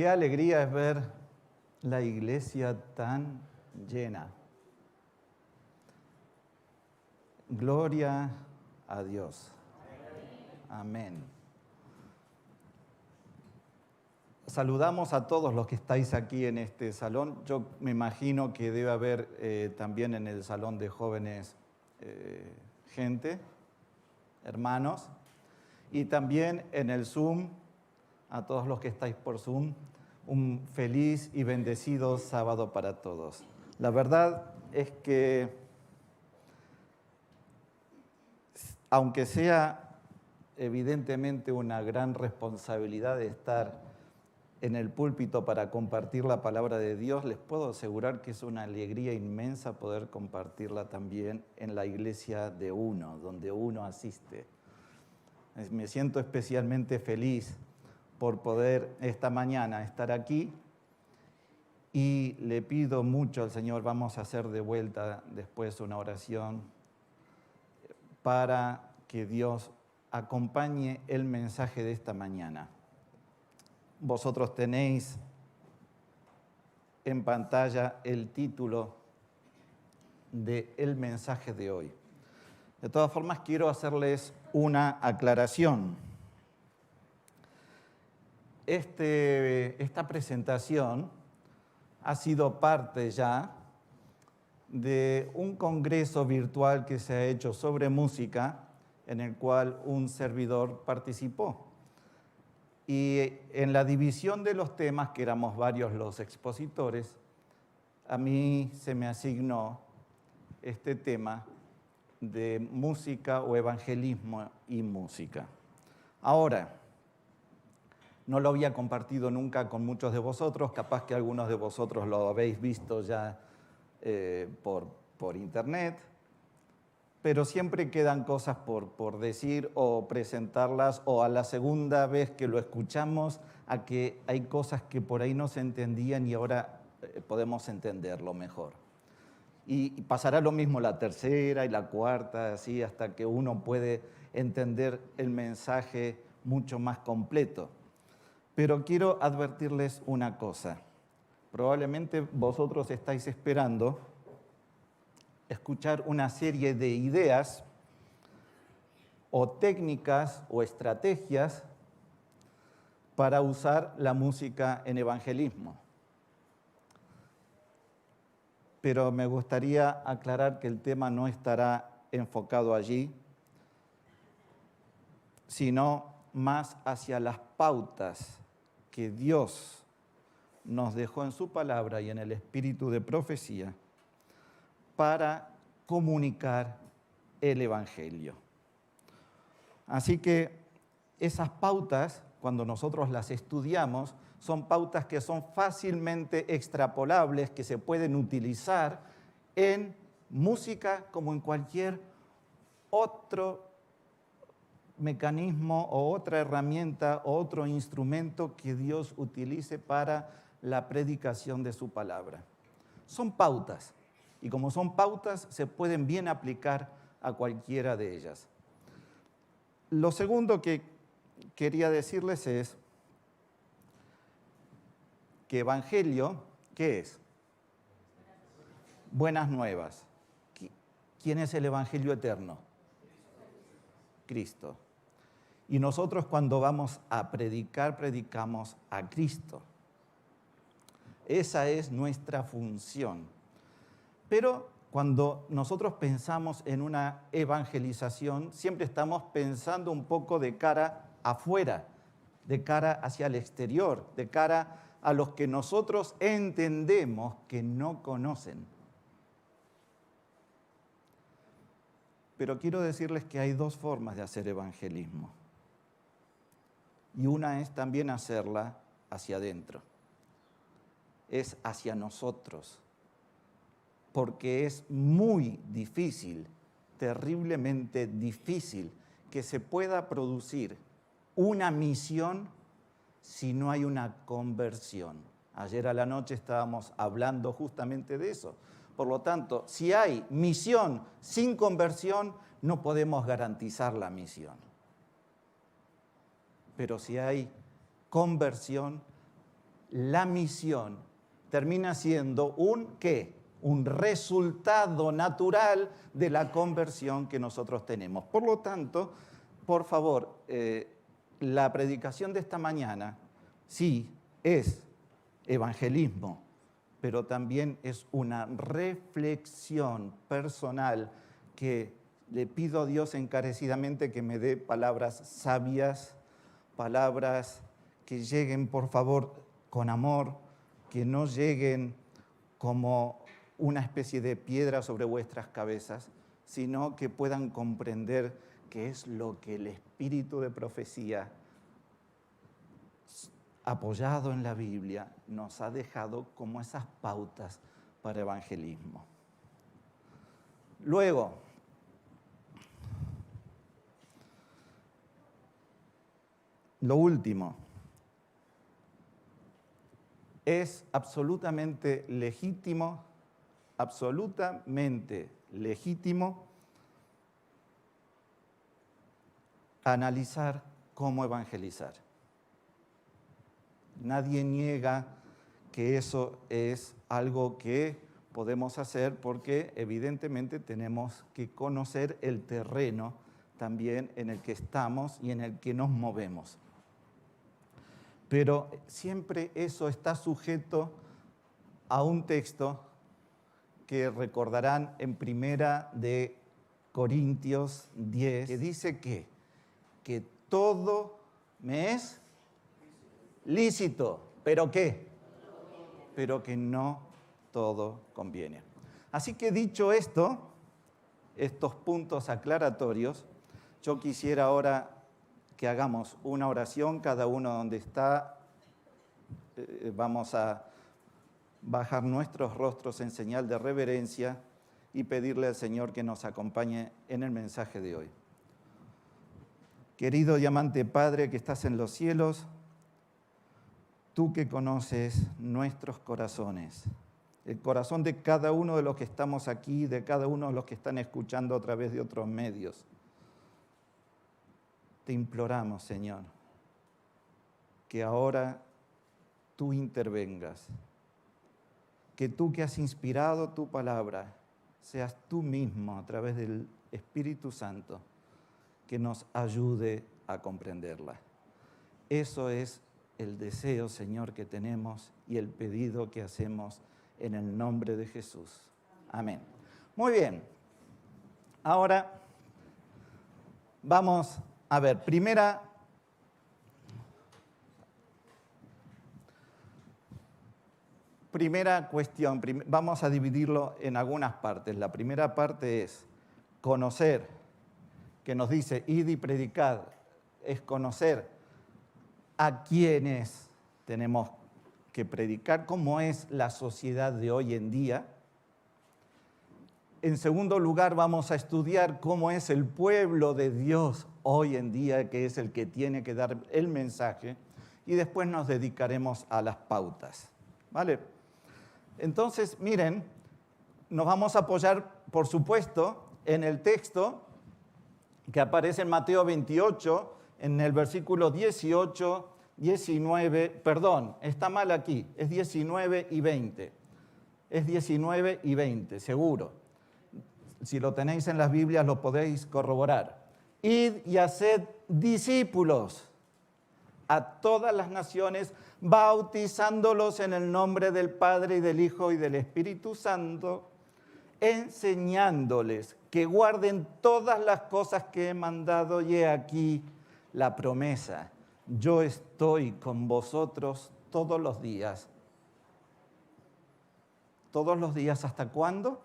Qué alegría es ver la iglesia tan llena. Gloria a Dios. Amén. Saludamos a todos los que estáis aquí en este salón. Yo me imagino que debe haber también en el salón de jóvenes gente, hermanos, y también en el Zoom, a todos los que estáis por Zoom, un feliz y bendecido sábado para todos. La verdad es que, aunque sea evidentemente una gran responsabilidad de estar en el púlpito para compartir la palabra de Dios, les puedo asegurar que es una alegría inmensa poder compartirla también en la iglesia de uno, donde uno asiste. Me siento especialmente feliz por poder esta mañana estar aquí y le pido mucho al Señor, vamos a hacer de vuelta después una oración para que Dios acompañe el mensaje de esta mañana. Vosotros tenéis en pantalla el título del mensaje de hoy. De todas formas, quiero hacerles una aclaración. Esta presentación ha sido parte ya de un congreso virtual que se ha hecho sobre música, en el cual un servidor participó. Y en la división de los temas, que éramos varios los expositores, a mí se me asignó este tema de música o evangelismo y música. Ahora, no lo había compartido nunca con muchos de vosotros, capaz que algunos de vosotros lo habéis visto ya por internet, pero siempre quedan cosas por decir o presentarlas, o a la segunda vez que lo escuchamos, a que hay cosas que por ahí no se entendían y ahora podemos entenderlo mejor. Y pasará lo mismo la tercera y la cuarta, así hasta que uno puede entender el mensaje mucho más completo. Pero quiero advertirles una cosa. Probablemente vosotros estáis esperando escuchar una serie de ideas o técnicas o estrategias para usar la música en evangelismo. Pero me gustaría aclarar que el tema no estará enfocado allí, sino más hacia las pautas que Dios nos dejó en su palabra y en el espíritu de profecía para comunicar el Evangelio. Así que esas pautas, cuando nosotros las estudiamos, son pautas que son fácilmente extrapolables, que se pueden utilizar en música como en cualquier otro mecanismo o otra herramienta o otro instrumento que Dios utilice para la predicación de su palabra. Son pautas. Y como son pautas, se pueden bien aplicar a cualquiera de ellas. Lo segundo que quería decirles es que evangelio, ¿qué es? Buenas nuevas. ¿Quién es el evangelio eterno? Cristo. Y nosotros cuando vamos a predicar, predicamos a Cristo. Esa es nuestra función. Pero cuando nosotros pensamos en una evangelización, siempre estamos pensando un poco de cara afuera, de cara hacia el exterior, de cara a los que nosotros entendemos que no conocen. Pero quiero decirles que hay dos formas de hacer evangelismo. Y una es también hacerla hacia adentro. Es hacia nosotros. Porque es muy difícil, terriblemente difícil, que se pueda producir una misión si no hay una conversión. Ayer a la noche estábamos hablando justamente de eso. Por lo tanto, si hay misión sin conversión, no podemos garantizar la misión. Pero si hay conversión, la misión termina siendo un ¿qué? Un resultado natural de la conversión que nosotros tenemos. Por lo tanto, por favor, la predicación de esta mañana sí es evangelismo, pero también es una reflexión personal que le pido a Dios encarecidamente que me dé palabras sabias, palabras que lleguen, por favor, con amor, que no lleguen como una especie de piedra sobre vuestras cabezas, sino que puedan comprender qué es lo que el espíritu de profecía, apoyado en la Biblia, nos ha dejado como esas pautas para evangelismo. Luego, lo último, es absolutamente legítimo analizar cómo evangelizar. Nadie niega que eso es algo que podemos hacer porque evidentemente tenemos que conocer el terreno también en el que estamos y en el que nos movemos. Pero siempre eso está sujeto a un texto que recordarán en 1 Corintios 10, que dice que todo me es lícito, ¿pero qué? Pero que no todo conviene. Así que dicho esto, estos puntos aclaratorios, yo quisiera ahora que hagamos una oración, cada uno donde está. Vamos a bajar nuestros rostros en señal de reverencia y pedirle al Señor que nos acompañe en el mensaje de hoy. Querido y amante Padre que estás en los cielos, tú que conoces nuestros corazones, el corazón de cada uno de los que estamos aquí, de cada uno de los que están escuchando a través de otros medios, te imploramos, Señor, que ahora tú intervengas, que tú que has inspirado tu palabra, seas tú mismo a través del Espíritu Santo que nos ayude a comprenderla. Eso es el deseo, Señor, que tenemos y el pedido que hacemos en el nombre de Jesús. Amén. Muy bien. Ahora vamos a ver, primera cuestión, vamos a dividirlo en algunas partes. La primera parte es conocer, que nos dice, id y predicad, es conocer a quiénes tenemos que predicar, cómo es la sociedad de hoy en día. En segundo lugar, vamos a estudiar cómo es el pueblo de Dios hoy en día, que es el que tiene que dar el mensaje, y después nos dedicaremos a las pautas. ¿Vale? Entonces, miren, nos vamos a apoyar, por supuesto, en el texto que aparece en Mateo 28, en el versículo 18, 19, perdón, está mal aquí, es 19 y 20. Es 19 y 20, seguro. Si lo tenéis en las Biblias lo podéis corroborar. Id y haced discípulos a todas las naciones, bautizándolos en el nombre del Padre y del Hijo y del Espíritu Santo, enseñándoles que guarden todas las cosas que he mandado, y he aquí la promesa. Yo estoy con vosotros todos los días. ¿Todos los días hasta cuándo?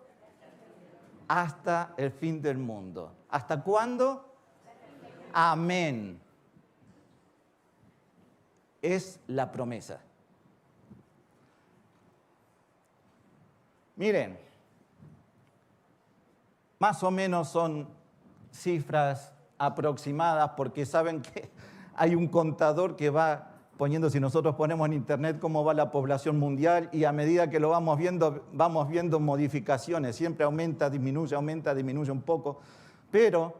Hasta el fin del mundo. ¿Hasta cuándo? Amén. Es la promesa. Miren, más o menos son cifras aproximadas porque saben que hay un contador que va poniendo, si nosotros ponemos en internet cómo va la población mundial, y a medida que lo vamos viendo modificaciones, siempre aumenta, disminuye un poco, pero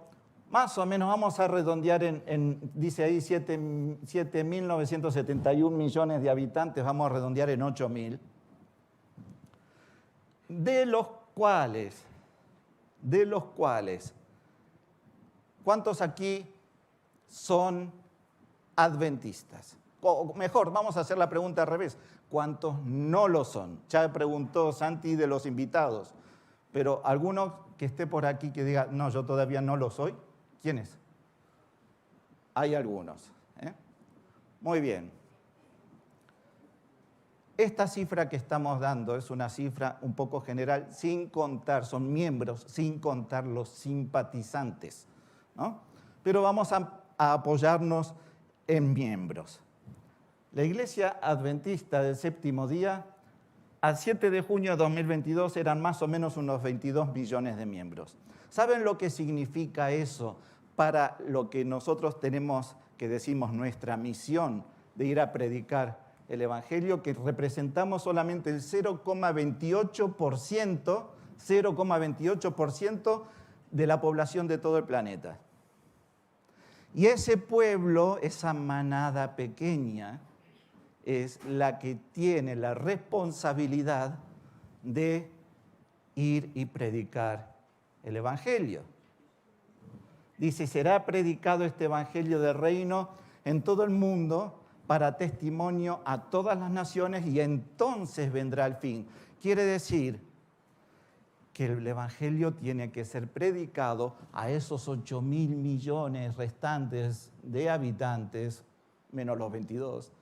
Más o menos vamos a redondear dice ahí 7.971 millones de habitantes, vamos a redondear en 8.000, de los cuales, ¿cuántos aquí son adventistas? O mejor, vamos a hacer la pregunta al revés, ¿cuántos no lo son? Ya preguntó Santi de los invitados, pero alguno que esté por aquí que diga, no, yo todavía no lo soy. ¿Quién es? Hay algunos. Muy bien. Esta cifra que estamos dando es una cifra un poco general, sin contar, son miembros, sin contar los simpatizantes, ¿no? Pero vamos a apoyarnos en miembros. La Iglesia Adventista del Séptimo Día, al 7 de junio de 2022, eran más o menos unos 22 millones de miembros. ¿Saben lo que significa eso para lo que nosotros tenemos, que decimos nuestra misión de ir a predicar el Evangelio? Que representamos solamente el 0,28% de la población de todo el planeta. Y ese pueblo, esa manada pequeña, es la que tiene la responsabilidad de ir y predicar el Evangelio. Dice, será predicado este Evangelio del reino en todo el mundo para testimonio a todas las naciones y entonces vendrá el fin. Quiere decir que el Evangelio tiene que ser predicado a esos 8.000 millones restantes de habitantes, menos los 22,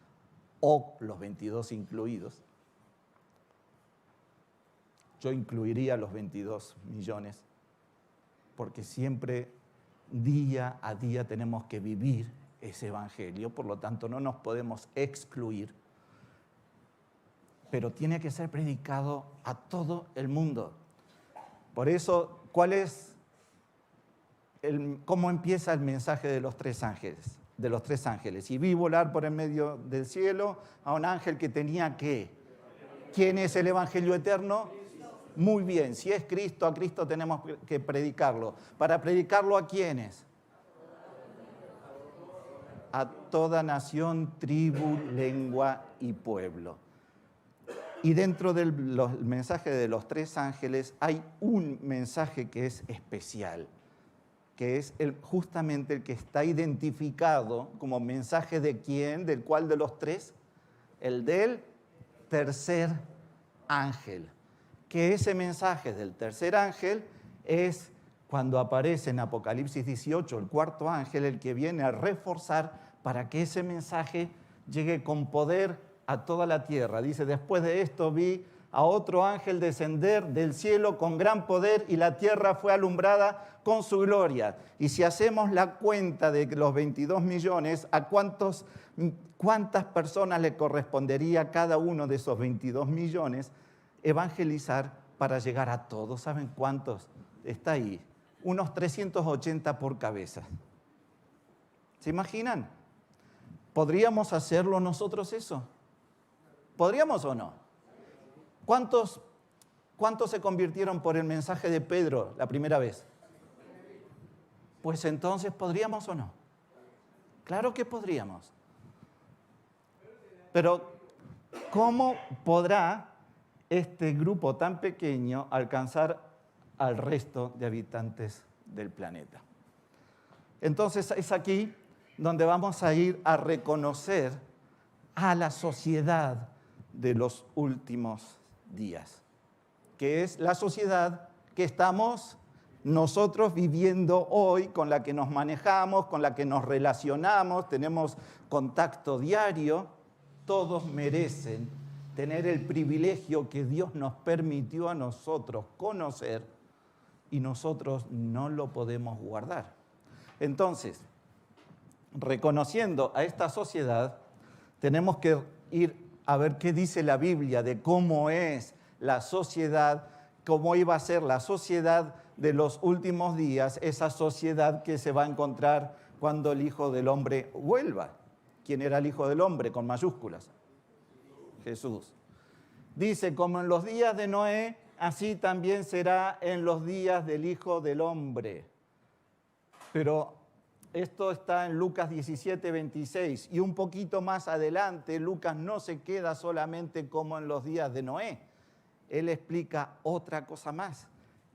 o los 22 incluidos. Yo incluiría los 22 millones, porque siempre, día a día, tenemos que vivir ese Evangelio, por lo tanto no nos podemos excluir, pero tiene que ser predicado a todo el mundo. Por eso, ¿cómo empieza el mensaje de los tres ángeles? Y vi volar por en medio del cielo a un ángel que tenía ¿qué? ¿Quién es el Evangelio eterno? Muy bien, si es Cristo, a Cristo tenemos que predicarlo. ¿Para predicarlo a quiénes? A toda nación, tribu, lengua y pueblo. Y dentro del mensaje de los tres ángeles hay un mensaje que es especial, que es justamente el que está identificado como mensaje de quién, del cual de los tres, el del tercer ángel. Que ese mensaje del tercer ángel es cuando aparece en Apocalipsis 18, el cuarto ángel, el que viene a reforzar para que ese mensaje llegue con poder a toda la tierra. Dice, después de esto vi a otro ángel descender del cielo con gran poder y la tierra fue alumbrada con su gloria. Y si hacemos la cuenta de los 22 millones, ¿a cuántas personas le correspondería a cada uno de esos 22 millones evangelizar para llegar a todos? ¿Saben cuántos? Está ahí, unos 380 por cabeza. ¿Se imaginan? ¿Podríamos hacerlo nosotros eso? ¿Podríamos o no? ¿Cuántos se convirtieron por el mensaje de Pedro la primera vez? Pues entonces, ¿podríamos o no? Claro que podríamos. Pero, ¿cómo podrá este grupo tan pequeño alcanzar al resto de habitantes del planeta? Entonces, es aquí donde vamos a ir a reconocer a la sociedad de los últimos días, que es la sociedad que estamos nosotros viviendo hoy, con la que nos manejamos, con la que nos relacionamos, tenemos contacto diario. Todos merecen tener el privilegio que Dios nos permitió a nosotros conocer y nosotros no lo podemos guardar. Entonces, reconociendo a esta sociedad, tenemos que ir a ver qué dice la Biblia de cómo es la sociedad, cómo iba a ser la sociedad de los últimos días, esa sociedad que se va a encontrar cuando el Hijo del Hombre vuelva. ¿Quién era el Hijo del Hombre? Con mayúsculas. Jesús. Dice, como en los días de Noé, así también será en los días del Hijo del Hombre. Pero esto está en Lucas 17, 26. Y un poquito más adelante, Lucas no se queda solamente como en los días de Noé. Él explica otra cosa más.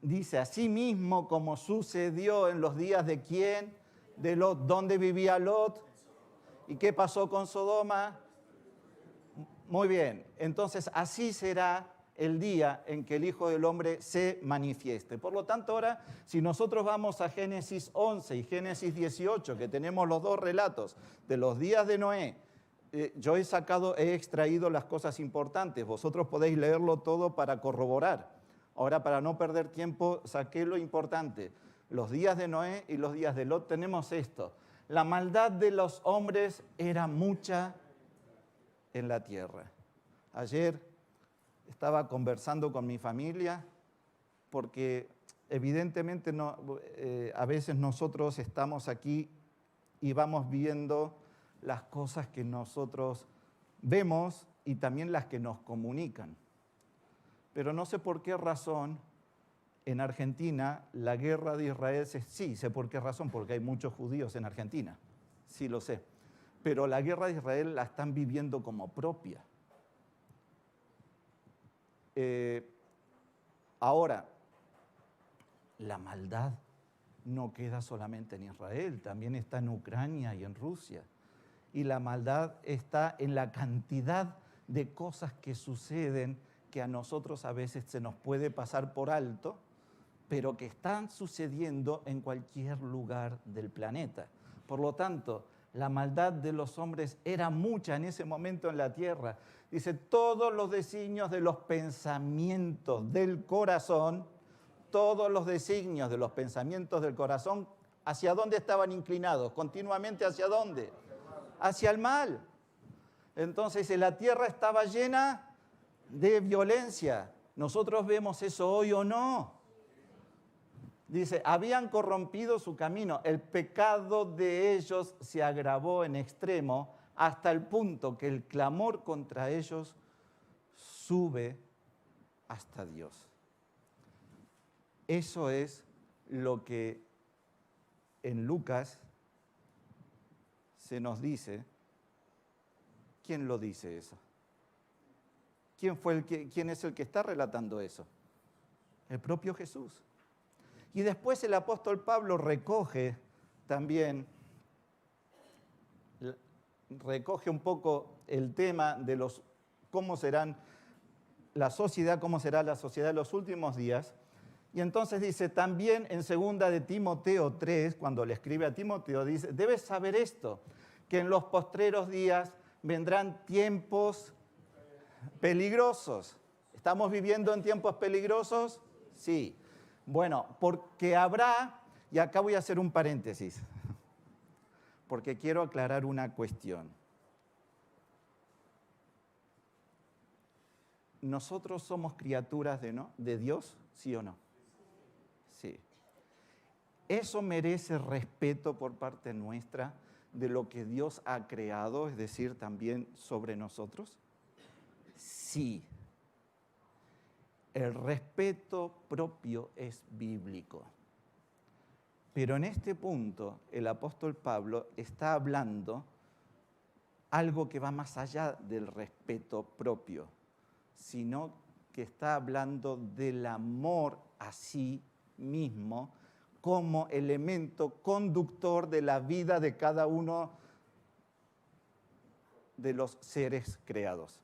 Dice, asimismo como sucedió en los días de ¿quién? De Lot. ¿Dónde vivía Lot? ¿Y qué pasó con Sodoma? Muy bien. Entonces, así será el día en que el Hijo del Hombre se manifieste. Por lo tanto, ahora, si nosotros vamos a Génesis 11 y Génesis 18, que tenemos los dos relatos de los días de Noé, yo he extraído las cosas importantes. Vosotros podéis leerlo todo para corroborar. Ahora, para no perder tiempo, saqué lo importante. Los días de Noé y los días de Lot tenemos esto. La maldad de los hombres era mucha en la tierra. Ayer estaba conversando con mi familia porque evidentemente a veces nosotros estamos aquí y vamos viendo las cosas que nosotros vemos y también las que nos comunican. Pero no sé por qué razón en Argentina la guerra de Israel, sí, sé por qué razón, porque hay muchos judíos en Argentina, sí lo sé, pero la guerra de Israel la están viviendo como propia. Ahora, la maldad no queda solamente en Israel, también está en Ucrania y en Rusia. Y la maldad está en la cantidad de cosas que suceden que a nosotros a veces se nos puede pasar por alto, pero que están sucediendo en cualquier lugar del planeta. Por lo tanto, la maldad de los hombres era mucha en ese momento en la tierra. Dice, todos los designios de los pensamientos del corazón, todos los designios de los pensamientos del corazón, ¿hacia dónde estaban inclinados? Continuamente, ¿hacia dónde? Hacia el mal. Entonces, la tierra estaba llena de violencia. ¿Nosotros vemos eso hoy o no? Dice, habían corrompido su camino. El pecado de ellos se agravó en extremo hasta el punto que el clamor contra ellos sube hasta Dios. Eso es lo que en Lucas se nos dice. ¿Quién lo dice eso? ¿Quién es el que está relatando eso? El propio Jesús. Y después el apóstol Pablo recoge un poco el tema de cómo será la sociedad de los últimos días. Y entonces dice, también en 2 de Timoteo 3, cuando le escribe a Timoteo, dice, debes saber esto, que en los postreros días vendrán tiempos peligrosos. ¿Estamos viviendo en tiempos peligrosos? Sí. Bueno, porque habrá, y acá voy a hacer un paréntesis, porque quiero aclarar una cuestión. ¿Nosotros somos criaturas de Dios, sí o no? Sí. ¿Eso merece respeto por parte nuestra de lo que Dios ha creado, es decir, también sobre nosotros? Sí. El respeto propio es bíblico. Pero en este punto, el apóstol Pablo está hablando algo que va más allá del respeto propio, sino que está hablando del amor a sí mismo como elemento conductor de la vida de cada uno de los seres creados.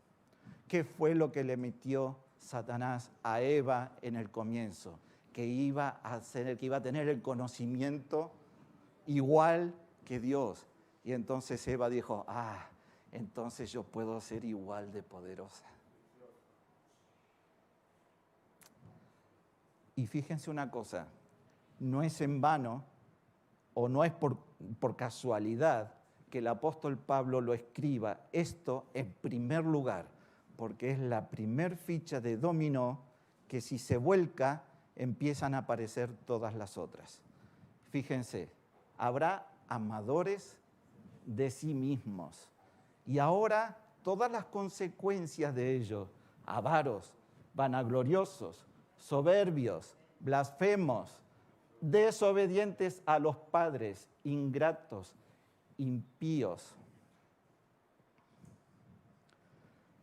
¿Qué fue lo que le metió Satanás a Eva en el comienzo? Que iba a tener el conocimiento igual que Dios. Y entonces Eva dijo, entonces yo puedo ser igual de poderosa. Y fíjense una cosa, no es en vano o no es por casualidad que el apóstol Pablo lo escriba esto en primer lugar, porque es la primer ficha de dominó que si se vuelca empiezan a aparecer todas las otras. Fíjense, habrá amadores de sí mismos y ahora todas las consecuencias de ello, avaros, vanagloriosos, soberbios, blasfemos, desobedientes a los padres, ingratos, impíos,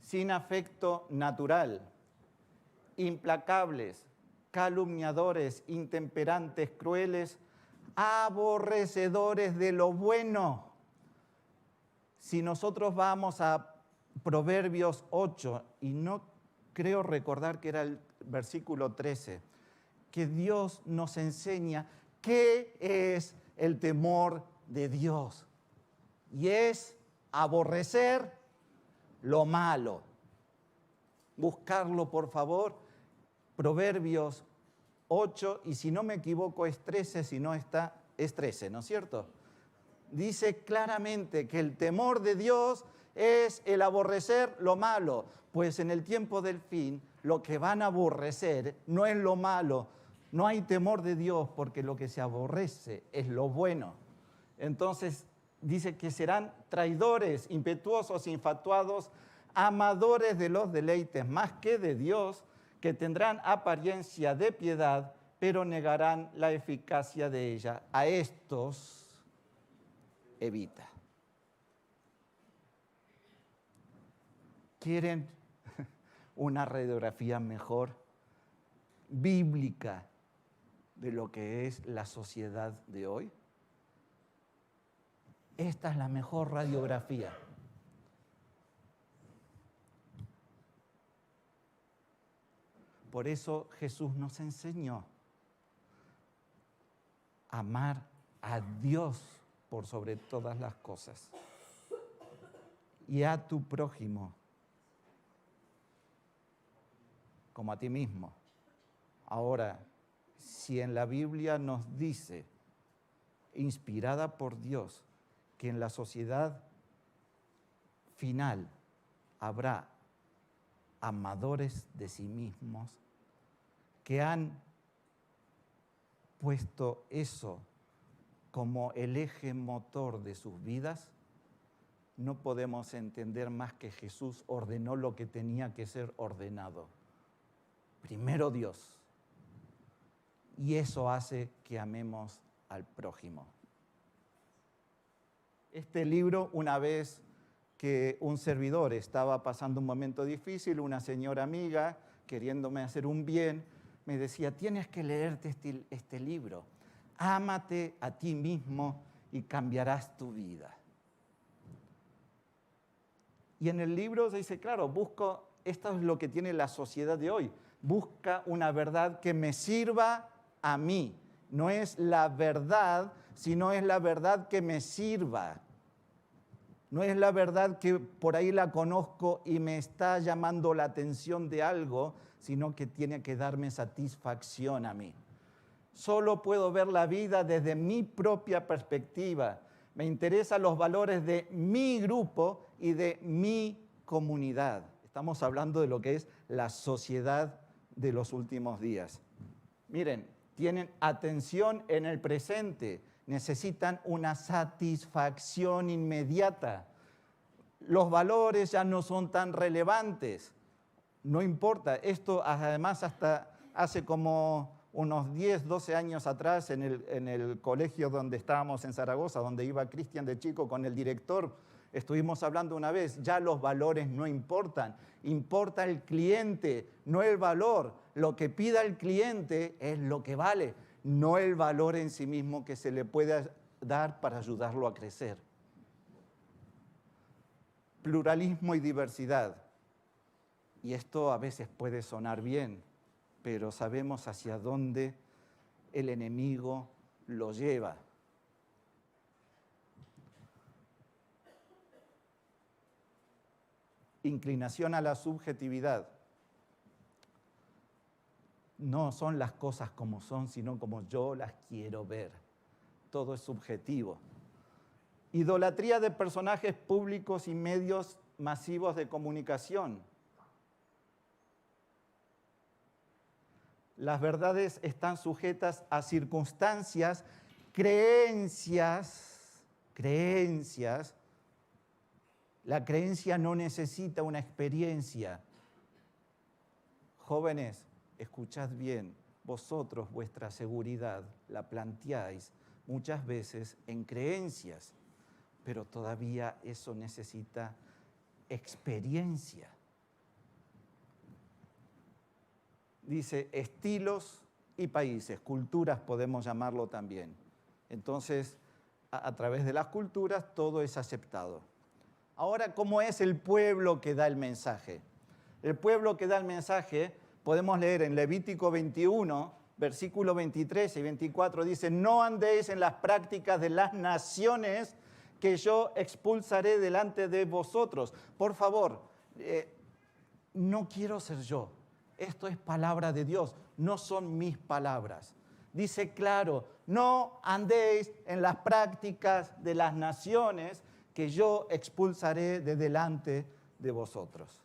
sin afecto natural, implacables, calumniadores, intemperantes, crueles, aborrecedores de lo bueno. Si nosotros vamos a Proverbios 8, y no creo recordar que era el versículo 13, que Dios nos enseña qué es el temor de Dios. Y es aborrecer lo malo. Buscarlo, por favor. Proverbios 8, y si no me equivoco es 13, si no está, es 13, ¿no es cierto? Dice claramente que el temor de Dios es el aborrecer lo malo, pues en el tiempo del fin lo que van a aborrecer no es lo malo, no hay temor de Dios porque lo que se aborrece es lo bueno. Entonces dice que serán traidores, impetuosos, infatuados, amadores de los deleites más que de Dios, que tendrán apariencia de piedad, pero negarán la eficacia de ella. A estos evita. ¿Quieren una radiografía mejor, bíblica, de lo que es la sociedad de hoy? Esta es la mejor radiografía. Por eso Jesús nos enseñó a amar a Dios por sobre todas las cosas y a tu prójimo como a ti mismo. Ahora, si en la Biblia nos dice, inspirada por Dios, que en la sociedad final habrá amadores de sí mismos, que han puesto eso como el eje motor de sus vidas, no podemos entender más que Jesús ordenó lo que tenía que ser ordenado. Primero Dios. Y eso hace que amemos al prójimo. Este libro, una vez que un servidor estaba pasando un momento difícil, una señora amiga, queriéndome hacer un bien, me decía, tienes que leerte este libro. Ámate a ti mismo y cambiarás tu vida. Y en el libro se dice, claro, esto es lo que tiene la sociedad de hoy. Busca una verdad que me sirva a mí. No es la verdad, sino es la verdad que me sirva. No es la verdad que por ahí la conozco y me está llamando la atención de algo, sino que tiene que darme satisfacción a mí. Solo puedo ver la vida desde mi propia perspectiva. Me interesan los valores de mi grupo y de mi comunidad. Estamos hablando de lo que es la sociedad de los últimos días. Miren, tienen atención en el presente, necesitan una satisfacción inmediata. Los valores ya no son tan relevantes, no importa. Esto además hasta hace como unos 10, 12 años atrás en el colegio donde estábamos en Zaragoza, donde iba Cristian de chico con el director, estuvimos hablando una vez, ya los valores no importan, importa el cliente, no el valor. Lo que pida el cliente es lo que vale, no el valor en sí mismo que se le puede dar para ayudarlo a crecer. Pluralismo y diversidad. Y esto a veces puede sonar bien, pero sabemos hacia dónde el enemigo lo lleva. Inclinación a la subjetividad. No son las cosas como son, sino como yo las quiero ver. Todo es subjetivo. Idolatría de personajes públicos y medios masivos de comunicación. Las verdades están sujetas a circunstancias, creencias. La creencia no necesita una experiencia. Jóvenes, escuchad bien, vosotros vuestra seguridad la planteáis muchas veces en creencias, pero todavía eso necesita experiencia. Dice estilos y países, culturas podemos llamarlo también. Entonces, a través de las culturas todo es aceptado. Ahora, ¿cómo es el pueblo que da el mensaje? El pueblo que da el mensaje, podemos leer en Levítico 21, versículo 23 y 24, dice, no andéis en las prácticas de las naciones que yo expulsaré delante de vosotros. Por favor, no quiero ser yo. Esto es palabra de Dios, no son mis palabras. Dice claro, no andéis en las prácticas de las naciones que yo expulsaré de delante de vosotros.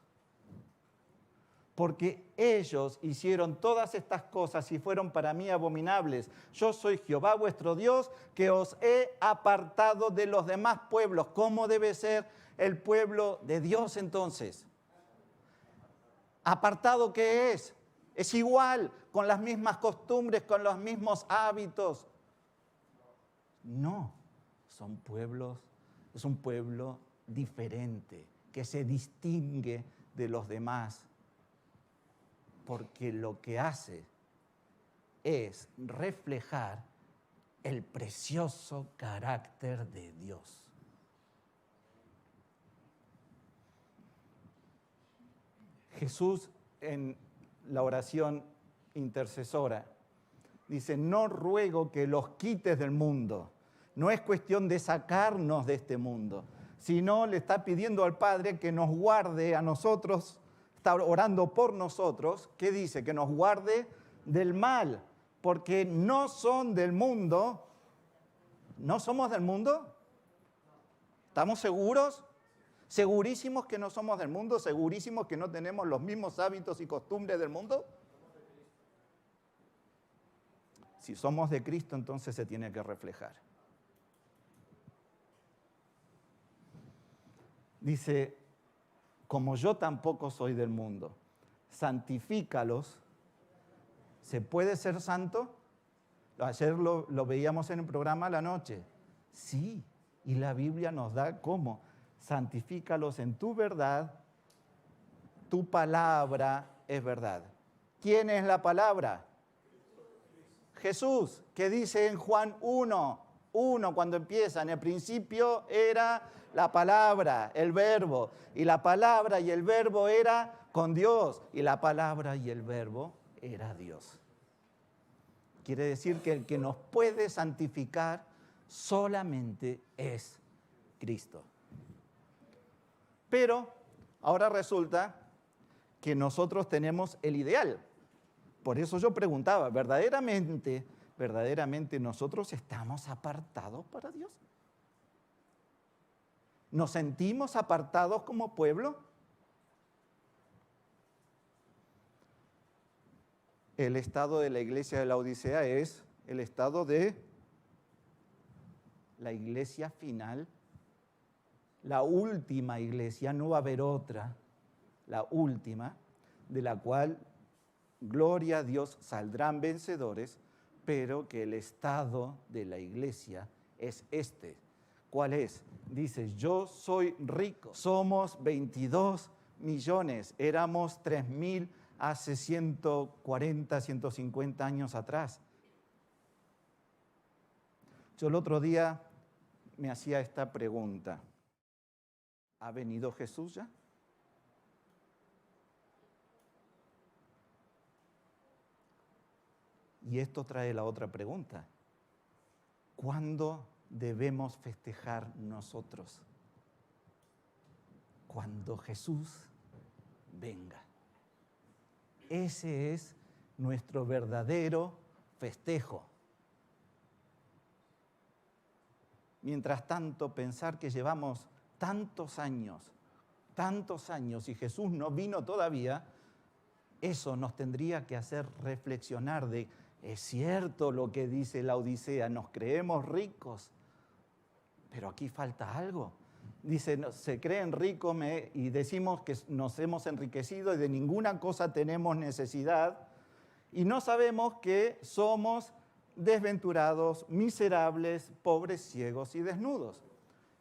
Porque ellos hicieron todas estas cosas y fueron para mí abominables. Yo soy Jehová vuestro Dios, que os he apartado de los demás pueblos. ¿Cómo debe ser el pueblo de Dios entonces? ¿Apartado qué es? Es igual, con las mismas costumbres, con los mismos hábitos. No, es un pueblo diferente, que se distingue de los demás, porque lo que hace es reflejar el precioso carácter de Dios. Jesús en la oración intercesora dice, no ruego que los quites del mundo. No es cuestión de sacarnos de este mundo, sino le está pidiendo al Padre que nos guarde a nosotros, está orando por nosotros, ¿qué dice? Que nos guarde del mal, porque no son del mundo. ¿No somos del mundo? ¿Estamos seguros? ¿Segurísimos que no somos del mundo? ¿Segurísimos que no tenemos los mismos hábitos y costumbres del mundo? Si somos de Cristo, entonces se tiene que reflejar. Dice, como yo tampoco soy del mundo, santifícalos. ¿Se puede ser santo? Ayer lo veíamos en el programa a la noche. Sí, y la Biblia nos da cómo. Santifícalos en tu verdad, tu palabra es verdad. ¿Quién es la palabra? Jesús, que dice en Juan 1, cuando empieza, en el principio era la palabra, el verbo, y la palabra y el verbo era con Dios, y la palabra y el verbo era Dios. Quiere decir que el que nos puede santificar solamente es Cristo. Pero ahora resulta que nosotros tenemos el ideal. Por eso yo preguntaba, ¿verdaderamente nosotros estamos apartados para Dios? ¿Nos sentimos apartados como pueblo? El estado de la iglesia de la Odisea es el estado de la iglesia final, la última iglesia, no va a haber otra, la última, de la cual, gloria a Dios, saldrán vencedores, pero que el estado de la iglesia es este. ¿Cuál es? Dice, yo soy rico, somos 22 millones, éramos 3,000 hace 140, 150 años atrás. Yo el otro día me hacía esta pregunta. ¿Ha venido Jesús ya? Y esto trae la otra pregunta. ¿Cuándo debemos festejar nosotros? Cuando Jesús venga. Ese es nuestro verdadero festejo. Mientras tanto, pensar que llevamos tantos años y Jesús no vino todavía, eso nos tendría que hacer reflexionar de, es cierto lo que dice la Odisea, nos creemos ricos, pero aquí falta algo. Dice, se creen ricos y decimos que nos hemos enriquecido y de ninguna cosa tenemos necesidad. y no sabemos que somos desventurados, miserables, pobres, ciegos y desnudos.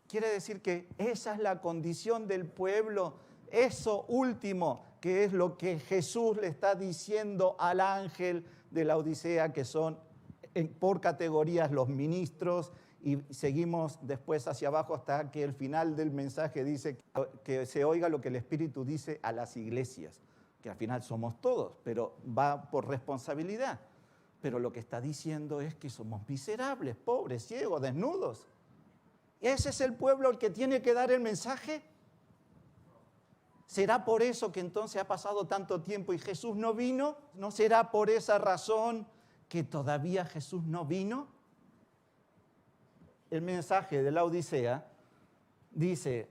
Quiere decir que esa es la condición del pueblo, eso último, que es lo que Jesús le está diciendo al ángel de la Odisea, que son por categorías los ministros, y seguimos después hacia abajo hasta que el final del mensaje dice que se oiga lo que el Espíritu dice a las iglesias, que al final somos todos, pero va por responsabilidad. Pero lo que está diciendo es que somos miserables, pobres, ciegos, desnudos. ¿Ese es el pueblo el que tiene que dar el mensaje? ¿Será por eso que entonces ha pasado tanto tiempo y Jesús no vino? ¿No será por esa razón que todavía Jesús no vino? El mensaje de la Odisea dice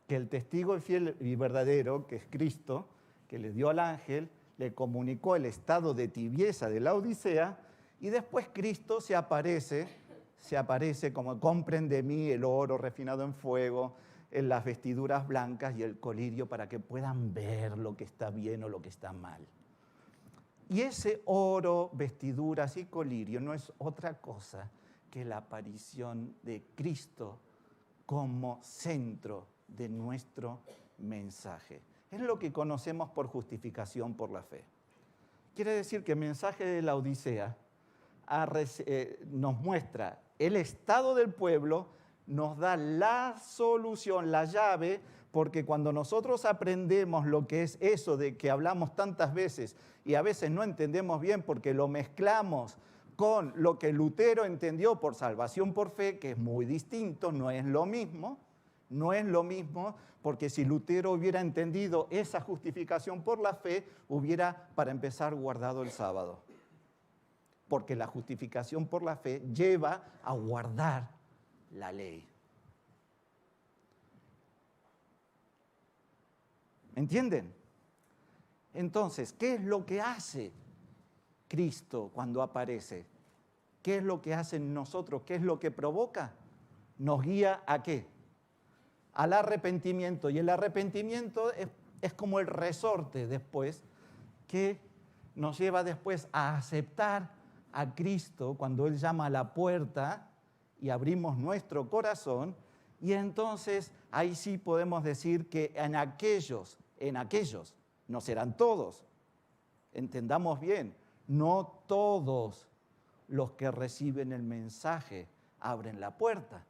que el testigo fiel y verdadero, que es Cristo, que le dio al ángel, le comunicó el estado de tibieza de la Odisea, y después Cristo se aparece como compren de mí el oro refinado en fuego, en las vestiduras blancas y el colirio, para que puedan ver lo que está bien o lo que está mal. Y ese oro, vestiduras y colirio no es otra cosa que la aparición de Cristo como centro de nuestro mensaje. Es lo que conocemos por justificación por la fe. Quiere decir que el mensaje de la Odisea nos muestra el estado del pueblo, nos da la solución, la llave, porque cuando nosotros aprendemos lo que es eso de que hablamos tantas veces y a veces no entendemos bien porque lo mezclamos con lo que Lutero entendió por salvación por fe, que es muy distinto, no es lo mismo, porque si Lutero hubiera entendido esa justificación por la fe, hubiera, para empezar, guardado el sábado. Porque la justificación por la fe lleva a guardar la ley. ¿Entienden? Entonces, ¿qué es lo que hace Cristo cuando aparece? ¿Qué es lo que hace en nosotros? ¿Qué es lo que provoca? Nos guía ¿a qué? Al arrepentimiento. Y el arrepentimiento es como el resorte después que nos lleva después a aceptar a Cristo cuando Él llama a la puerta y abrimos nuestro corazón. Y entonces ahí sí podemos decir que en aquellos, no serán todos, entendamos bien, no todos los que reciben el mensaje abren la puerta.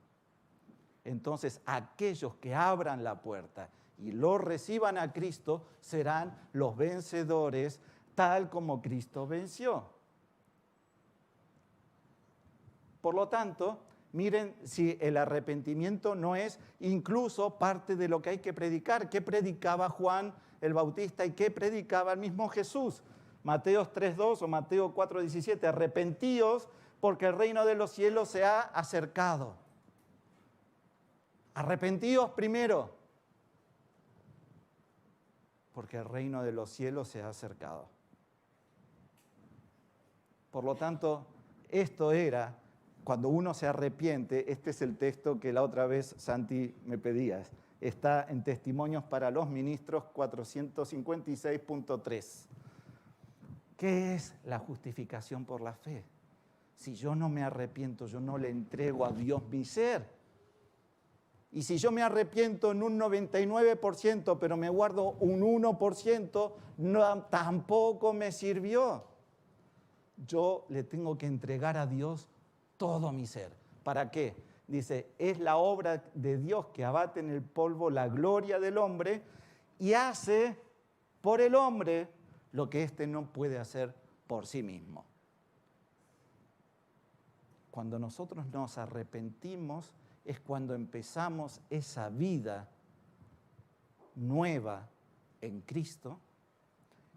Entonces, aquellos que abran la puerta y lo reciban a Cristo serán los vencedores, tal como Cristo venció. Por lo tanto, miren si el arrepentimiento no es incluso parte de lo que hay que predicar. ¿Qué predicaba Juan el Bautista y qué predicaba el mismo Jesús? Mateo 3:2 o Mateo 4:17, arrepentíos porque el reino de los cielos se ha acercado. Arrepentíos primero, porque el reino de los cielos se ha acercado. Por lo tanto, esto era, cuando uno se arrepiente, este es el texto que la otra vez, Santi, me pedías. Está en Testimonios para los Ministros 456.3. ¿Qué es la justificación por la fe? Si yo no me arrepiento, yo no le entrego a Dios mi ser. Y si yo me arrepiento en un 99%, pero me guardo un 1%, tampoco me sirvió. Yo le tengo que entregar a Dios todo mi ser. ¿Para qué? Dice, es la obra de Dios que abate en el polvo la gloria del hombre y hace por el hombre lo que éste no puede hacer por sí mismo. Cuando nosotros nos arrepentimos es cuando empezamos esa vida nueva en Cristo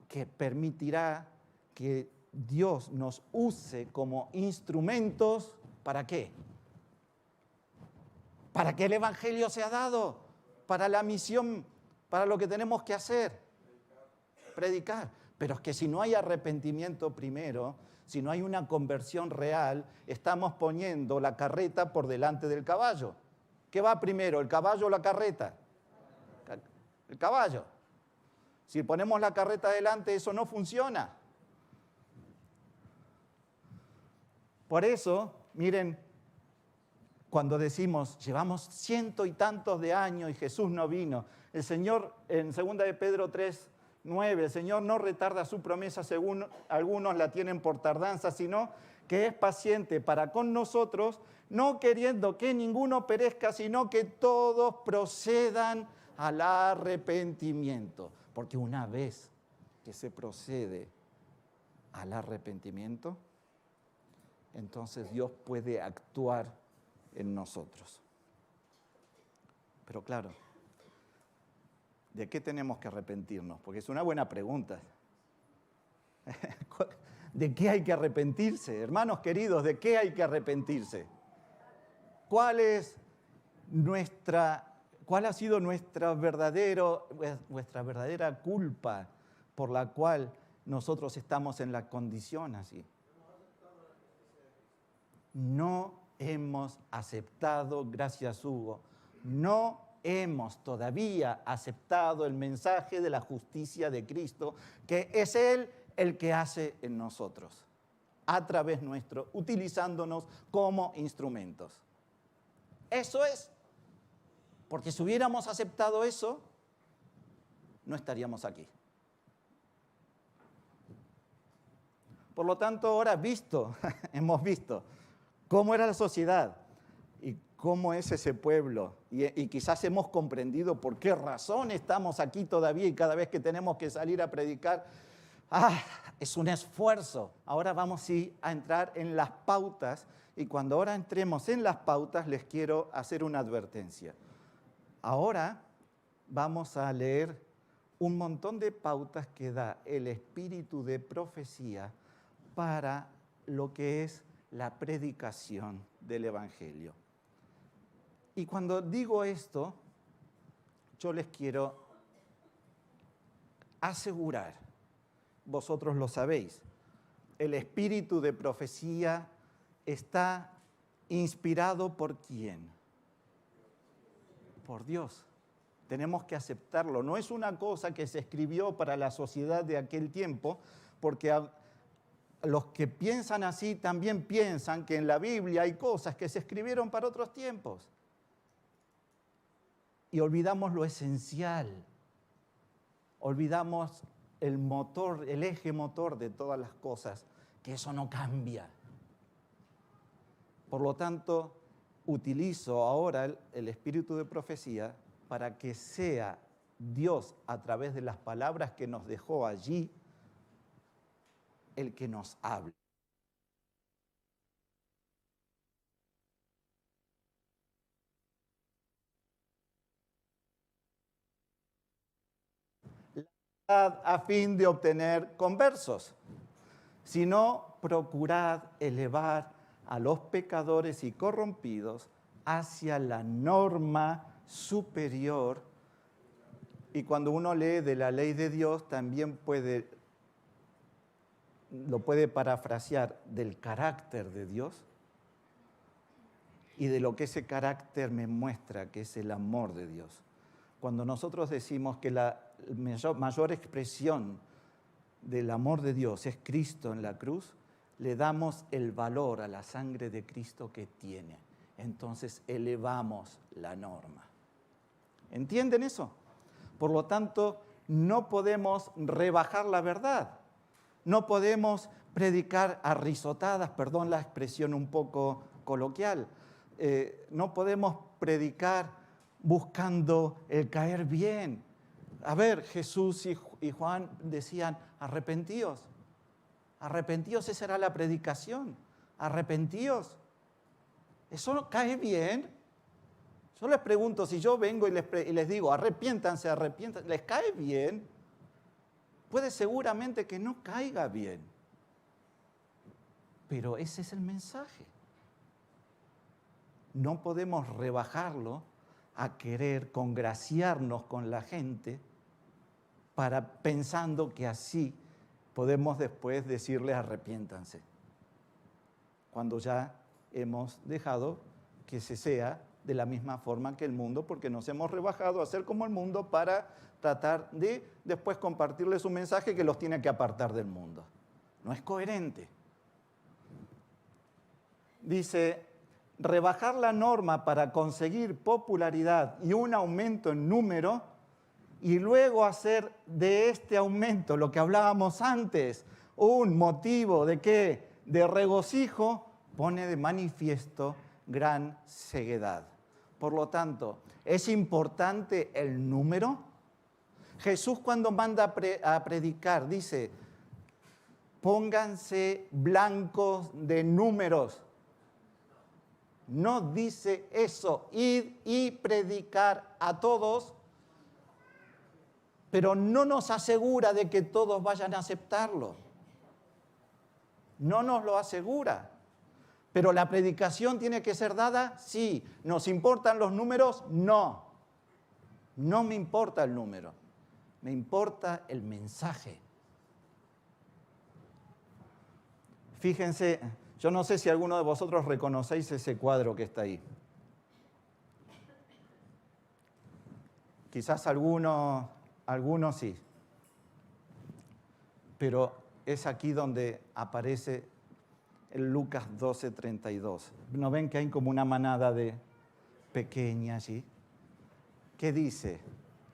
que permitirá que Dios nos use como instrumentos, ¿para qué? Para que el Evangelio sea dado, para la misión, para lo que tenemos que hacer, predicar. Pero es que si no hay arrepentimiento primero, si no hay una conversión real, estamos poniendo la carreta por delante del caballo. ¿Qué va primero, el caballo o la carreta? El caballo. Si ponemos la carreta delante, eso no funciona. Por eso, miren, cuando decimos, llevamos 100 y tantos de años y Jesús no vino, el Señor, en 2 de Pedro 3:9, el Señor no retarda su promesa según algunos la tienen por tardanza, sino que es paciente para con nosotros, no queriendo que ninguno perezca, sino que todos procedan al arrepentimiento. Porque una vez que se procede al arrepentimiento, entonces Dios puede actuar en nosotros. Pero claro, ¿de qué tenemos que arrepentirnos? Porque es una buena pregunta. ¿De qué hay que arrepentirse? Hermanos queridos, ¿de qué hay que arrepentirse? ¿Cuál ha sido nuestra verdadera culpa por la cual nosotros estamos en la condición así? No hemos aceptado, gracias Hugo, no hemos todavía aceptado el mensaje de la justicia de Cristo, que es Él el que hace en nosotros, a través nuestro, utilizándonos como instrumentos. Eso es, porque si hubiéramos aceptado eso, no estaríamos aquí. Por lo tanto, ahora hemos visto cómo era la sociedad y cómo es ese pueblo. Y quizás hemos comprendido por qué razón estamos aquí todavía y cada vez que tenemos que salir a predicar, es un esfuerzo. Ahora vamos a entrar en las pautas y cuando ahora entremos en las pautas les quiero hacer una advertencia. Ahora vamos a leer un montón de pautas que da el espíritu de profecía para lo que es la predicación del Evangelio. Y cuando digo esto, yo les quiero asegurar, vosotros lo sabéis, el espíritu de profecía está inspirado ¿por quién? Por Dios. Tenemos que aceptarlo. No es una cosa que se escribió para la sociedad de aquel tiempo, porque los que piensan así también piensan que en la Biblia hay cosas que se escribieron para otros tiempos. Y olvidamos lo esencial. Olvidamos el motor, el eje motor de todas las cosas, que eso no cambia. Por lo tanto, utilizo ahora el espíritu de profecía para que sea Dios, a través de las palabras que nos dejó allí, el que nos hable. A fin de obtener conversos, sino procurad elevar a los pecadores y corrompidos hacia la norma superior. Y cuando uno lee de la ley de Dios, también lo puede parafrasear del carácter de Dios y de lo que ese carácter me muestra, que es el amor de Dios. Cuando nosotros decimos que la mayor expresión del amor de Dios es Cristo en la cruz, le damos el valor a la sangre de Cristo que tiene. Entonces elevamos la norma. ¿Entienden eso? Por lo tanto, no podemos rebajar la verdad. No podemos predicar a risotadas, perdón la expresión un poco coloquial. No podemos predicar buscando el caer bien. A ver, Jesús y Juan decían, arrepentíos. Arrepentíos, esa era la predicación. Arrepentíos. ¿Eso no cae bien? Yo les pregunto, si yo vengo y les digo, arrepiéntanse, ¿les cae bien? Puede seguramente que no caiga bien. Pero ese es el mensaje. No podemos rebajarlo a querer congraciarnos con la gente pensando que así podemos después decirles arrepiéntanse, cuando ya hemos dejado que se sea de la misma forma que el mundo, porque nos hemos rebajado a ser como el mundo para tratar de después compartirles un mensaje que los tiene que apartar del mundo. No es coherente. dice, rebajar la norma para conseguir popularidad y un aumento en número, y luego hacer de este aumento, lo que hablábamos antes, un motivo de ¿qué? De regocijo, pone de manifiesto gran ceguedad. Por lo tanto, ¿es importante el número? Jesús cuando manda a predicar dice, pónganse blancos de números. No dice eso, id y predicar a todos, pero no nos asegura de que todos vayan a aceptarlo. No nos lo asegura. Pero la predicación tiene que ser dada, sí. ¿Nos importan los números? No. No me importa el número. Me importa el mensaje. Fíjense, yo no sé si alguno de vosotros reconocéis ese cuadro que está ahí. Quizás algunos sí. Pero es aquí donde aparece el Lucas 12:32. ¿No ven que hay como una manada de pequeña allí? ¿Qué dice?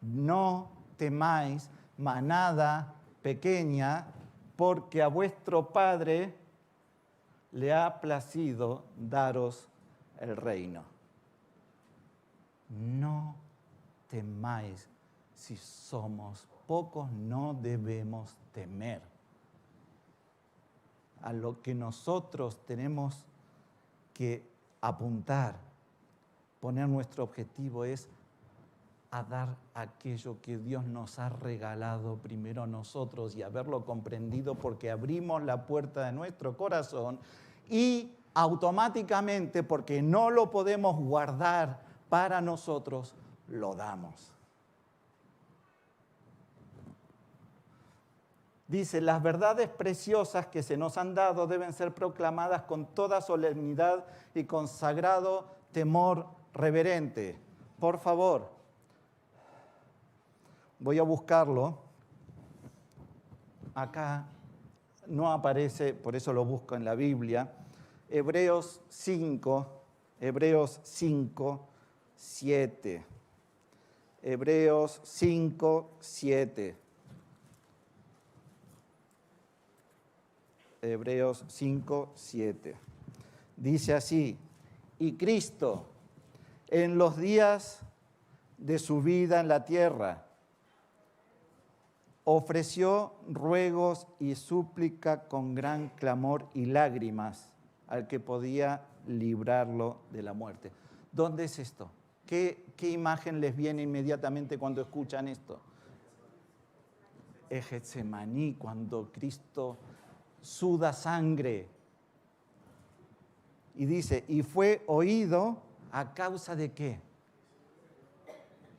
No temáis, manada pequeña, porque a vuestro Padre le ha placido daros el reino. No temáis. Si somos pocos, no debemos temer. A lo que nosotros tenemos que apuntar, poner nuestro objetivo es a dar aquello que Dios nos ha regalado primero a nosotros y haberlo comprendido porque abrimos la puerta de nuestro corazón y automáticamente, porque no lo podemos guardar para nosotros, lo damos. Dice, las verdades preciosas que se nos han dado deben ser proclamadas con toda solemnidad y con sagrado temor reverente. Por favor, voy a buscarlo. Acá no aparece, por eso lo busco en la Biblia. Hebreos 5, 7. Hebreos 5, 7. Hebreos 5, 7. Dice así, y Cristo en los días de su vida en la tierra ofreció ruegos y súplica con gran clamor y lágrimas al que podía librarlo de la muerte. ¿Dónde es esto? ¿Qué imagen les viene inmediatamente cuando escuchan esto? Es Getsemaní, cuando Cristo suda sangre. Y dice, y fue oído a causa de qué.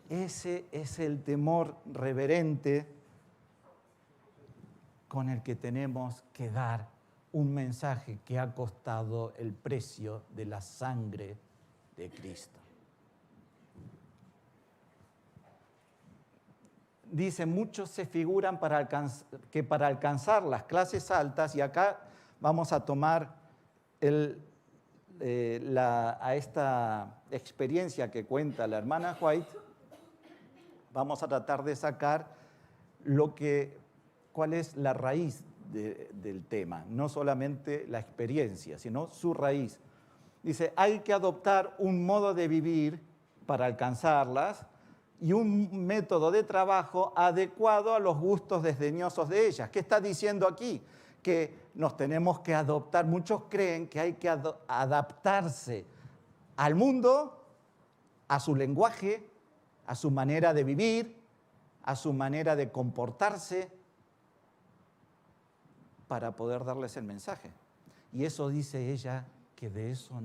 Ese es el temor reverente con el que tenemos que dar un mensaje que ha costado el precio de la sangre de Cristo. Dice, muchos se figuran que para alcanzar las clases altas, y acá vamos a tomar a esta experiencia que cuenta la hermana White, vamos a tratar de sacar cuál es la raíz del tema, no solamente la experiencia, sino su raíz. Dice, hay que adoptar un modo de vivir para alcanzarlas, y un método de trabajo adecuado a los gustos desdeñosos de ellas. ¿Qué está diciendo aquí? Que nos tenemos que adoptar. Muchos creen que hay que adaptarse al mundo, a su lenguaje, a su manera de vivir, a su manera de comportarse, para poder darles el mensaje. Y eso dice ella que de eso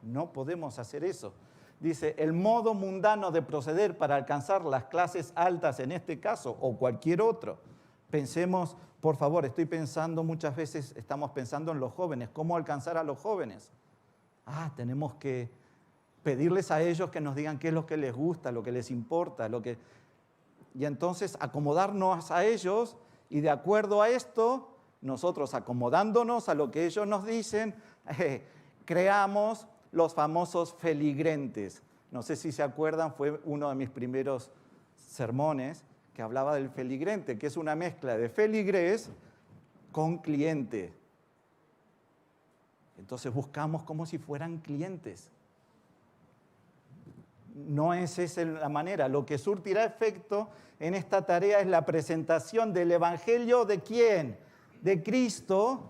no podemos hacer eso. Dice, el modo mundano de proceder para alcanzar las clases altas en este caso o cualquier otro. Pensemos, por favor, muchas veces estamos pensando en los jóvenes, ¿cómo alcanzar a los jóvenes? Tenemos que pedirles a ellos que nos digan qué es lo que les gusta, lo que les importa, y entonces acomodarnos a ellos y de acuerdo a esto, nosotros acomodándonos a lo que ellos nos dicen, creamos los famosos feligrentes. No sé si se acuerdan, fue uno de mis primeros sermones que hablaba del feligrente, que es una mezcla de feligrés con cliente. Entonces buscamos como si fueran clientes. No es esa la manera. Lo que surtirá efecto en esta tarea es la presentación del Evangelio ¿de quién? De Cristo,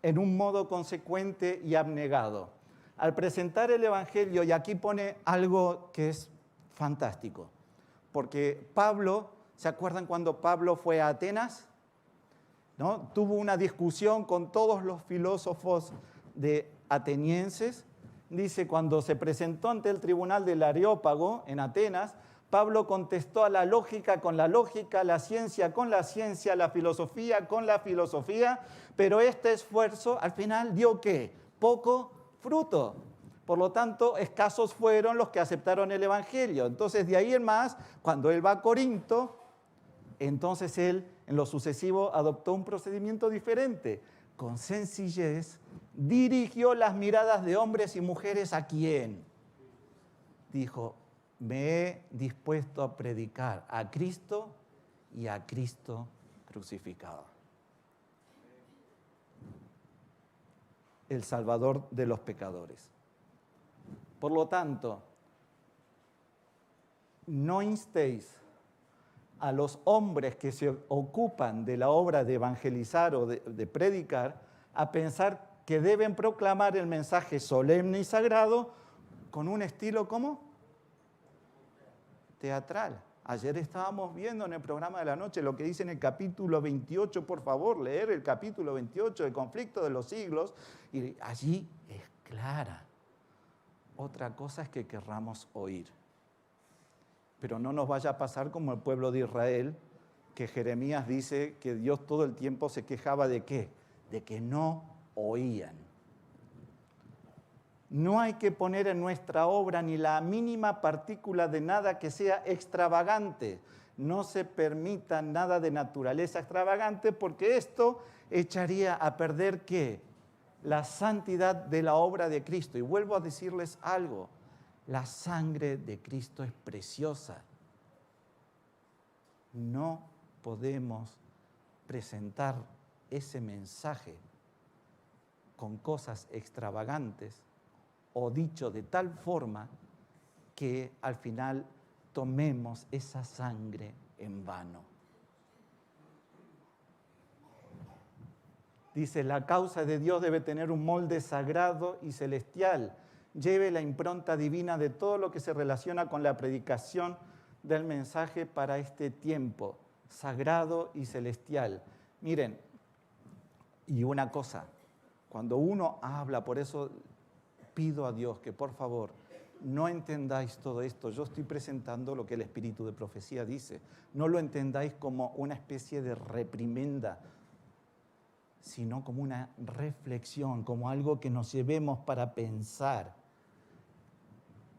en un modo consecuente y abnegado. Al presentar el Evangelio, y aquí pone algo que es fantástico, porque Pablo, ¿se acuerdan cuando Pablo fue a Atenas? ¿No? Tuvo una discusión con todos los filósofos atenienses. Dice, cuando se presentó ante el tribunal del Areópago en Atenas, Pablo contestó a la lógica con la lógica, la ciencia con la ciencia, la filosofía con la filosofía, pero este esfuerzo al final dio ¿qué? Poco fruto. Por lo tanto, escasos fueron los que aceptaron el Evangelio. Entonces, de ahí en más, cuando él va a Corinto, entonces él en lo sucesivo adoptó un procedimiento diferente. Con sencillez dirigió las miradas de hombres y mujeres ¿a quién? Dijo, me he dispuesto a predicar a Cristo y a Cristo crucificado. El Salvador de los pecadores. Por lo tanto, no instéis a los hombres que se ocupan de la obra de evangelizar o de predicar a pensar que deben proclamar el mensaje solemne y sagrado con un estilo ¿cómo? Teatral. Ayer estábamos viendo en el programa de la noche lo que dice en el capítulo 28, por favor, leer el capítulo 28 del conflicto de los siglos, y allí es clara. Otra cosa es que querramos oír. Pero no nos vaya a pasar como el pueblo de Israel, que Jeremías dice que Dios todo el tiempo se quejaba ¿de qué? De que no oían. No hay que poner en nuestra obra ni la mínima partícula de nada que sea extravagante. No se permita nada de naturaleza extravagante porque esto echaría a perder ¿qué? La santidad de la obra de Cristo. Y vuelvo a decirles algo. La sangre de Cristo es preciosa. No podemos presentar ese mensaje con cosas extravagantes o dicho de tal forma que al final tomemos esa sangre en vano. Dice, la causa de Dios debe tener un molde sagrado y celestial. Lleve la impronta divina de todo lo que se relaciona con la predicación del mensaje para este tiempo, sagrado y celestial. Miren, y una cosa, cuando uno habla, por eso pido a Dios que por favor no entendáis todo esto. Yo estoy presentando lo que el Espíritu de Profecía dice. No lo entendáis como una especie de reprimenda, sino como una reflexión, como algo que nos llevemos para pensar.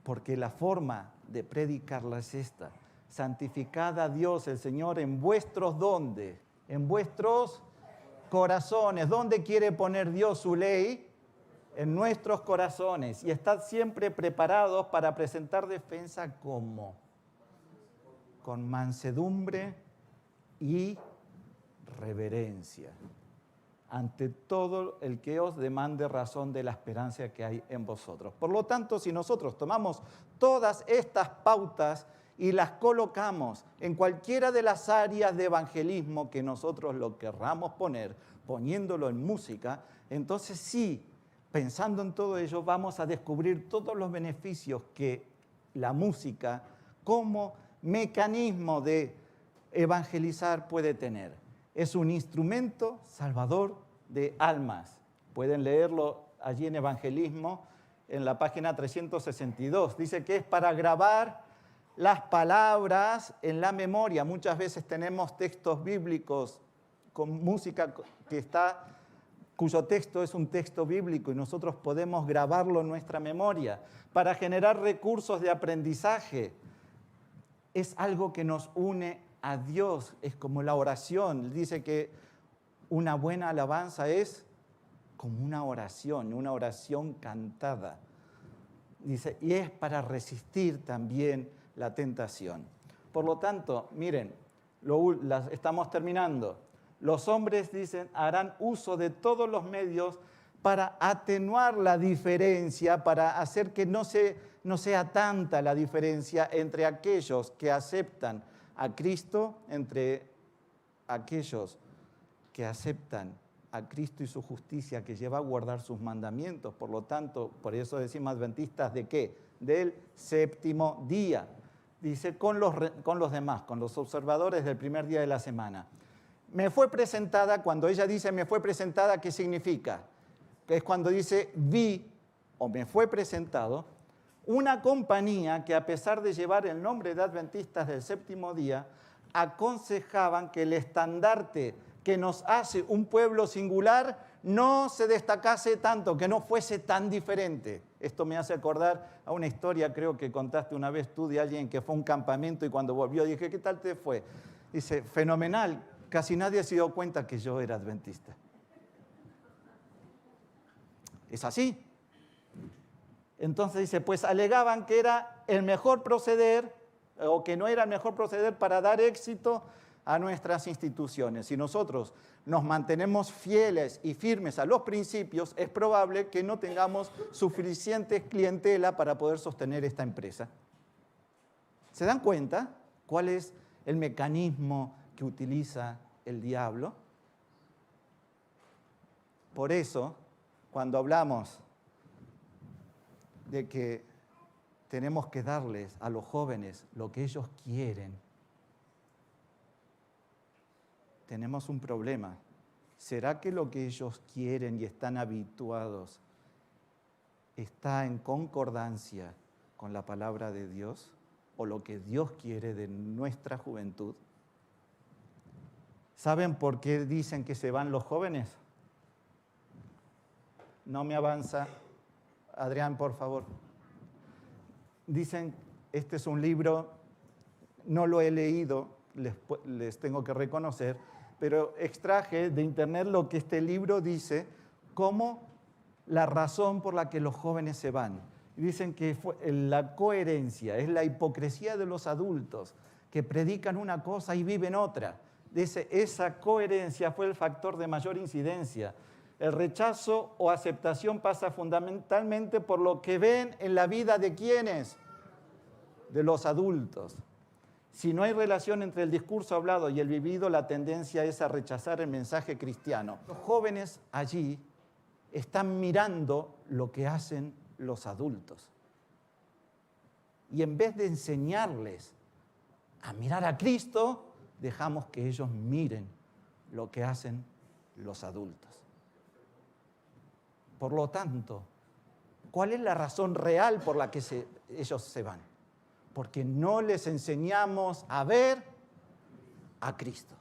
Porque la forma de predicarla es esta. Santificad a Dios el Señor en vuestros ¿dónde? En vuestros corazones. ¿Dónde quiere poner Dios su ley? En nuestros corazones. Y estad siempre preparados para presentar defensa ¿cómo? Con mansedumbre y reverencia ante todo el que os demande razón de la esperanza que hay en vosotros. Por lo tanto, si nosotros tomamos todas estas pautas y las colocamos en cualquiera de las áreas de evangelismo que nosotros lo querramos poner, poniéndolo en música, entonces sí, pensando en todo ello, vamos a descubrir todos los beneficios que la música como mecanismo de evangelizar puede tener. Es un instrumento salvador de almas. Pueden leerlo allí en Evangelismo, en la página 362. Dice que es para grabar las palabras en la memoria. Muchas veces tenemos textos bíblicos con música cuyo texto es un texto bíblico y nosotros podemos grabarlo en nuestra memoria. Para generar recursos de aprendizaje. Es algo que nos une a Dios, es como la oración. Dice que una buena alabanza es como una oración cantada. Dice, y es para resistir también la tentación. Por lo tanto, miren, estamos terminando. Los hombres, dicen, harán uso de todos los medios para atenuar la diferencia, para hacer que no sea tanta la diferencia entre aquellos que aceptan a Cristo, entre aquellos que aceptan a Cristo y su justicia, que lleva a guardar sus mandamientos. Por lo tanto, por eso decimos adventistas, ¿de qué? Del séptimo día. Dice, con los demás, con los observadores del primer día de la semana. Me fue presentada, cuando ella dice me fue presentada, ¿qué significa? Que es cuando dice vi o me fue presentado una compañía que, a pesar de llevar el nombre de adventistas del séptimo día, aconsejaban que el estandarte que nos hace un pueblo singular no se destacase tanto, que no fuese tan diferente. Esto me hace acordar a una historia, creo que contaste una vez tú, de alguien que fue a un campamento y cuando volvió dije, ¿qué tal te fue? Dice, fenomenal, casi nadie se dio cuenta que yo era adventista. Es así. Entonces dice, pues alegaban que era el mejor proceder o que no era el mejor proceder para dar éxito a nuestras instituciones. Si nosotros nos mantenemos fieles y firmes a los principios, es probable que no tengamos suficiente clientela para poder sostener esta empresa. ¿Se dan cuenta cuál es el mecanismo que utiliza el diablo? Por eso, cuando hablamos de que tenemos que darles a los jóvenes lo que ellos quieren, tenemos un problema. ¿Será que lo que ellos quieren y están habituados está en concordancia con la palabra de Dios o lo que Dios quiere de nuestra juventud? ¿Saben por qué dicen que se van los jóvenes? No me avanza. Adrián, por favor. Dicen, este es un libro, no lo he leído, les tengo que reconocer, pero extraje de internet lo que este libro dice como la razón por la que los jóvenes se van. Dicen que la coherencia es la hipocresía de los adultos que predican una cosa y viven otra. Dice, esa coherencia fue el factor de mayor incidencia. El rechazo o aceptación pasa fundamentalmente por lo que ven en la vida de ¿quiénes? De los adultos. Si no hay relación entre el discurso hablado y el vivido, la tendencia es a rechazar el mensaje cristiano. Los jóvenes allí están mirando lo que hacen los adultos. Y en vez de enseñarles a mirar a Cristo, dejamos que ellos miren lo que hacen los adultos. Por lo tanto, ¿cuál es la razón real por la que ellos se van? Porque no les enseñamos a ver a Cristo.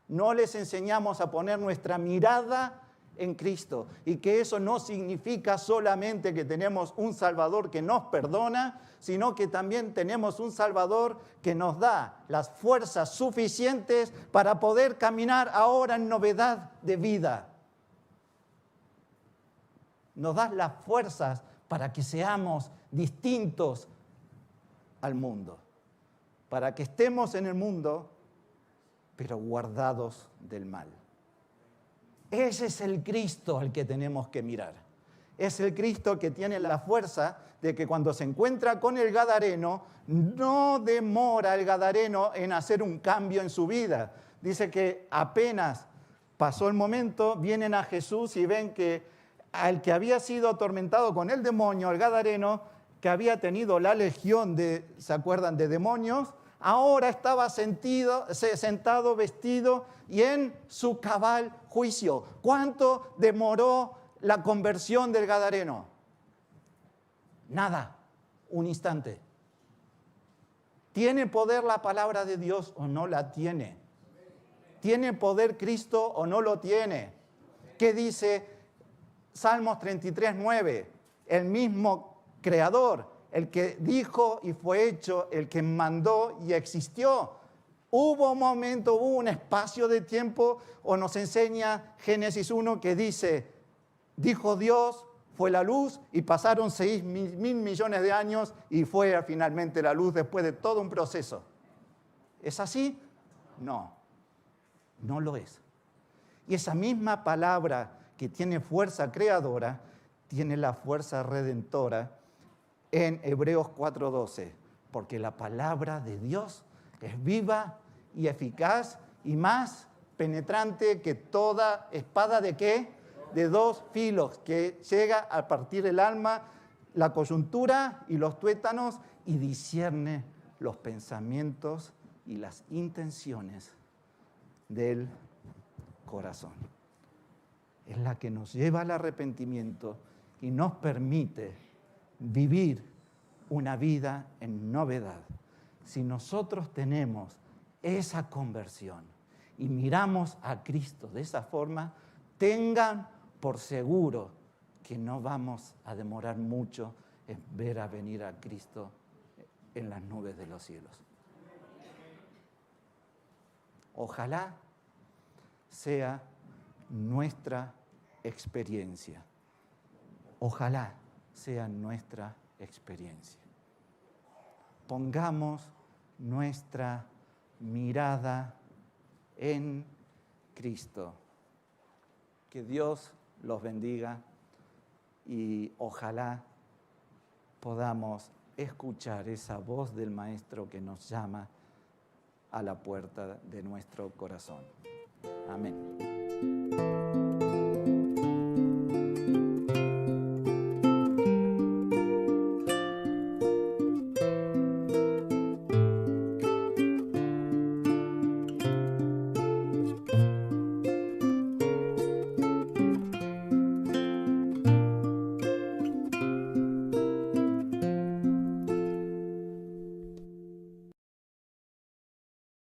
No les enseñamos a poner nuestra mirada en Cristo. Y que eso no significa solamente que tenemos un Salvador que nos perdona, sino que también tenemos un Salvador que nos da las fuerzas suficientes para poder caminar ahora en novedad de vida. Nos da las fuerzas para que seamos distintos al mundo, para que estemos en el mundo, pero guardados del mal. Ese es el Cristo al que tenemos que mirar. Es el Cristo que tiene la fuerza de que cuando se encuentra con el gadareno, no demora el gadareno en hacer un cambio en su vida. Dice que apenas pasó el momento, vienen a Jesús y ven que al que había sido atormentado con el demonio, el gadareno, que había tenido la legión ¿se acuerdan?, de demonios, ahora estaba sentado, vestido y en su cabal juicio. ¿Cuánto demoró la conversión del gadareno? Nada, un instante. ¿Tiene poder la palabra de Dios o no la tiene? ¿Tiene poder Cristo o no lo tiene? ¿Qué dice Salmos 33:9? El mismo Creador, el que dijo y fue hecho, el que mandó y existió, Hubo un momento, hubo un espacio de tiempo, o nos enseña Génesis 1 que dice, dijo Dios, fue la luz, y pasaron 6.000 millones de años y fue finalmente la luz después de todo un proceso. ¿Es así? No, no lo es. Y esa misma palabra que tiene fuerza creadora, tiene la fuerza redentora en Hebreos 4:12, porque la palabra de Dios es viva y eficaz y más penetrante que toda espada ¿de qué? De 2 filos, que llega a partir el alma, la coyuntura y los tuétanos y discierne los pensamientos y las intenciones del corazón. Es la que nos lleva al arrepentimiento y nos permite vivir una vida en novedad. Si nosotros tenemos esa conversión y miramos a Cristo de esa forma, tengan por seguro que no vamos a demorar mucho en ver a venir a Cristo en las nubes de los cielos. Ojalá sea nuestra experiencia. Ojalá sea nuestra experiencia. Pongamos nuestra mirada en Cristo. Que Dios los bendiga y ojalá podamos escuchar esa voz del Maestro que nos llama a la puerta de nuestro corazón. Amén.